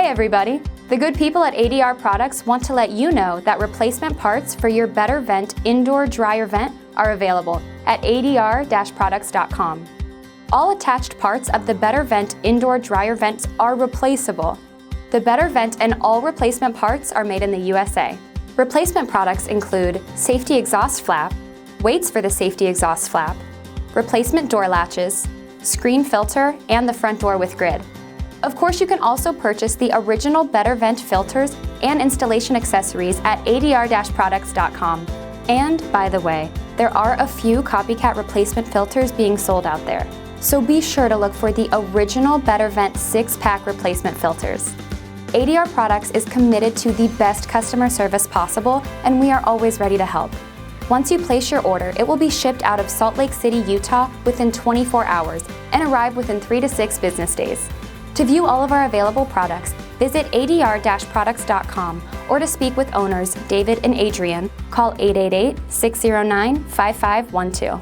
Hey everybody! The good people at ADR Products want to let you know that replacement parts for your BetterVent Indoor Dryer Vent are available at ADR-Products.com. All attached parts of the BetterVent Indoor Dryer Vent are replaceable. The BetterVent and all replacement parts are made in the USA. Replacement products include safety exhaust flap, weights for the safety exhaust flap, replacement door latches, screen filter, and the front door with grid. Of course, you can also purchase the original BetterVent filters and installation accessories at ADR-Products.com. And by the way, there are a few copycat replacement filters being sold out there. So be sure to look for the original BetterVent 6-pack replacement filters. ADR Products is committed to the best customer service possible, and we are always ready to help. Once you place your order, it will be shipped out of Salt Lake City, Utah within 24 hours and arrive within 3 to 6 business days. To view all of our available products, visit ADR-Products.com, or to speak with owners David and Adrienne, call 888-609-5512.